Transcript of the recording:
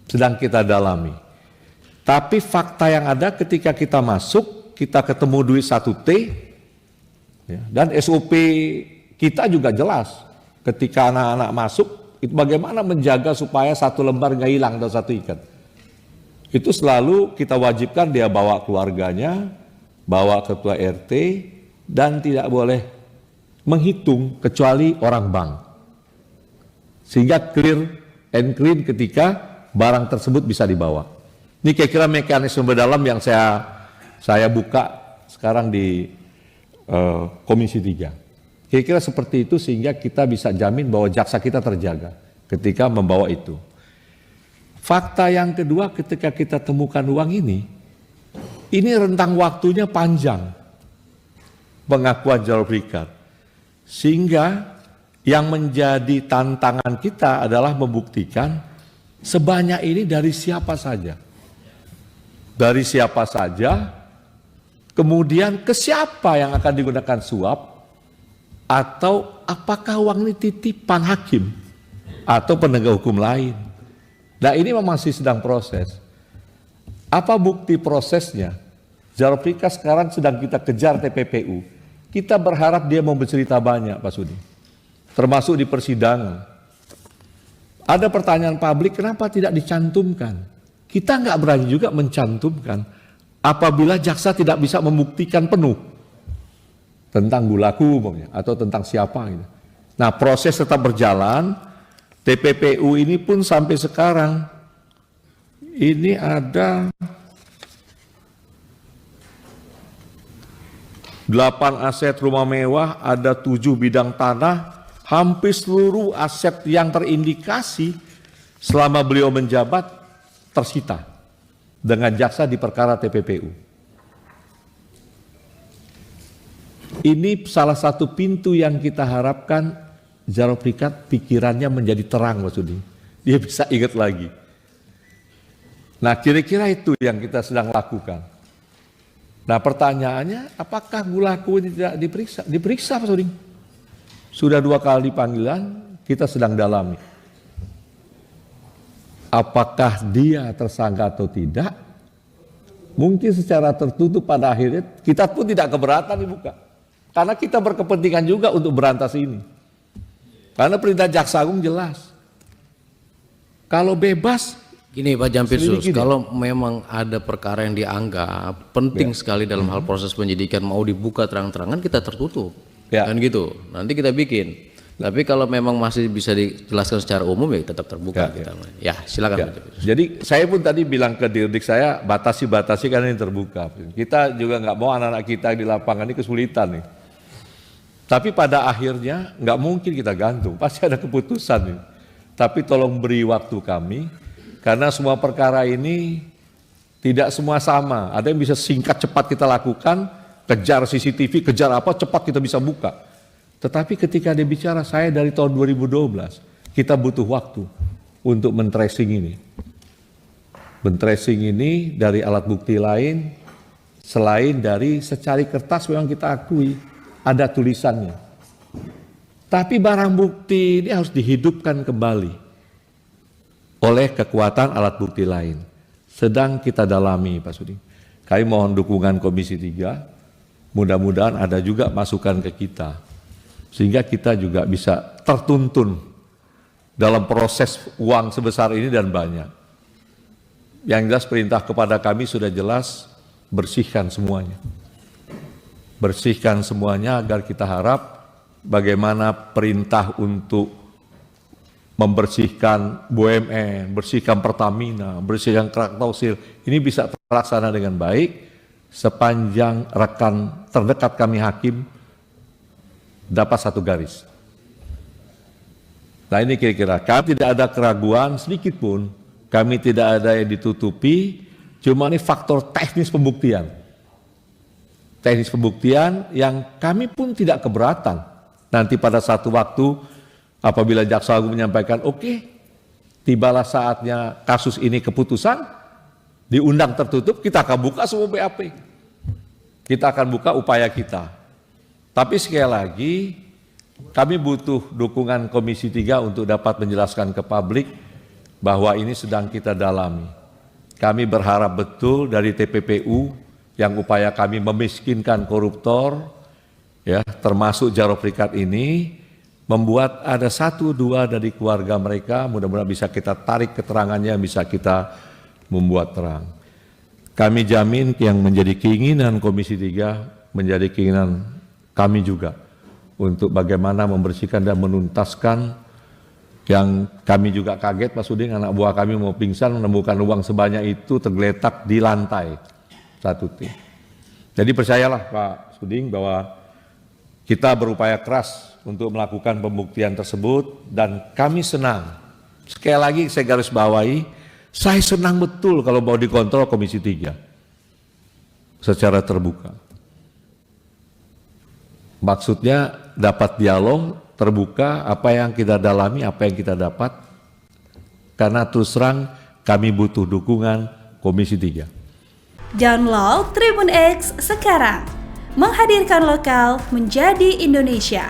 sedang kita dalami. Tapi fakta yang ada ketika kita masuk, kita ketemu duit 1T, ya, dan SOP kita juga jelas. Ketika anak-anak masuk, itu bagaimana menjaga supaya 1 lembar nggak hilang atau 1 ikat. Itu selalu kita wajibkan dia bawa keluarganya, bawa ketua RT, dan tidak boleh menghitung kecuali orang bank. Sehingga clear and clean ketika barang tersebut bisa dibawa. Ini kira-kira mekanisme berdalam yang saya buka sekarang di Komisi 3. Kira-kira seperti itu sehingga kita bisa jamin bahwa jaksa kita terjaga ketika membawa itu. Fakta yang kedua, ketika kita temukan uang ini rentang waktunya panjang pengakuan jalur berikat. Sehingga yang menjadi tantangan kita adalah membuktikan sebanyak ini dari siapa saja. Dari siapa saja, kemudian ke siapa yang akan digunakan suap, atau apakah uang ini titipan hakim atau penegak hukum lain. Nah, ini masih sedang proses. Apa bukti prosesnya? Jalur berikat sekarang sedang kita kejar TPPU. Kita berharap dia mau bercerita banyak, Pak Sudi. Termasuk di persidangan. Ada pertanyaan publik, kenapa tidak dicantumkan? Kita nggak berani juga mencantumkan apabila jaksa tidak bisa membuktikan penuh tentang gulaku umpamanya, atau tentang siapa gitu. Nah, proses tetap berjalan. TPPU ini pun sampai sekarang ini ada 8 aset rumah mewah, ada 7 bidang tanah, hampir seluruh aset yang terindikasi selama beliau menjabat tersita dengan jaksa di perkara TPPU. Ini salah satu pintu yang kita harapkan jalur berikat pikirannya menjadi terang, Mas Sudi. Dia bisa ingat lagi. Nah, kira-kira itu yang kita sedang lakukan. Nah, pertanyaannya, apakah gulaku ini tidak diperiksa? Diperiksa, Mas Sudi. Sudah 2 kali panggilan, kita sedang dalami. Apakah dia tersangka atau tidak? Mungkin secara tertutup pada akhirnya kita pun tidak keberatan dibuka. Karena kita berkepentingan juga untuk berantas ini. Karena perintah Jaksa Agung jelas. Kalau bebas, gini Pak Jampitsus, kalau memang ada perkara yang dianggap penting sekali dalam hal proses penyidikan mau dibuka terang-terangan, kita tertutup. Kan gitu. Nanti kita bikin. Tapi kalau memang masih bisa dijelaskan secara umum ya tetap terbuka. Ya silakan. Jadi saya pun tadi bilang ke Dirdik saya batasi karena ini terbuka. Kita juga nggak mau anak-anak kita di lapangan ini kesulitan nih. Tapi pada akhirnya nggak mungkin kita gantung, pasti ada keputusan nih. Tapi tolong beri waktu kami karena semua perkara ini tidak semua sama. Ada yang bisa singkat cepat kita lakukan, kejar CCTV, kejar apa cepat kita bisa buka. Tetapi ketika dia bicara saya dari tahun 2012, kita butuh waktu untuk men-tracing ini. Men-tracing ini dari alat bukti lain, selain dari secari kertas memang kita akui ada tulisannya. Tapi barang bukti ini harus dihidupkan kembali oleh kekuatan alat bukti lain. Sedang kita dalami, Pak Sudi. Kami mohon dukungan Komisi 3, mudah-mudahan ada juga masukan ke kita. Sehingga kita juga bisa tertuntun dalam proses uang sebesar ini dan banyak. Yang jelas perintah kepada kami sudah jelas, bersihkan semuanya. Bersihkan semuanya agar kita harap bagaimana perintah untuk membersihkan BUMN, bersihkan Pertamina, bersihkan Krakatausil, ini bisa terlaksana dengan baik sepanjang rekan terdekat kami hakim dapat 1 garis. Nah ini kira-kira, kami tidak ada keraguan sedikit pun, kami tidak ada yang ditutupi, cuma ini faktor teknis pembuktian. Teknis pembuktian yang kami pun tidak keberatan. Nanti pada satu waktu apabila Jaksa Agung menyampaikan, oke, tibalah saatnya kasus ini keputusan, diundang tertutup, kita akan buka semua BAP. Kita akan buka upaya kita. Tapi sekali lagi, kami butuh dukungan Komisi 3 untuk dapat menjelaskan ke publik bahwa ini sedang kita dalami. Kami berharap betul dari TPPU yang upaya kami memiskinkan koruptor, ya, termasuk Jaro Prikat ini, membuat ada 1-2 dari keluarga mereka, mudah-mudahan bisa kita tarik keterangannya, bisa kita membuat terang. Kami jamin yang menjadi keinginan Komisi 3, menjadi keinginan kami juga, untuk bagaimana membersihkan dan menuntaskan. Yang kami juga kaget Pak Suding, anak buah kami mau pingsan menemukan uang sebanyak itu tergeletak di lantai 1T. Jadi percayalah Pak Suding bahwa kita berupaya keras untuk melakukan pembuktian tersebut dan kami senang. Sekali lagi saya garis bawahi, saya senang betul kalau mau dikontrol Komisi 3 secara terbuka. Maksudnya dapat dialog terbuka, apa yang kita dalami, apa yang kita dapat, karena terus terang kami butuh dukungan Komisi 3. Download Tribun X sekarang, menghadirkan lokal menjadi Indonesia.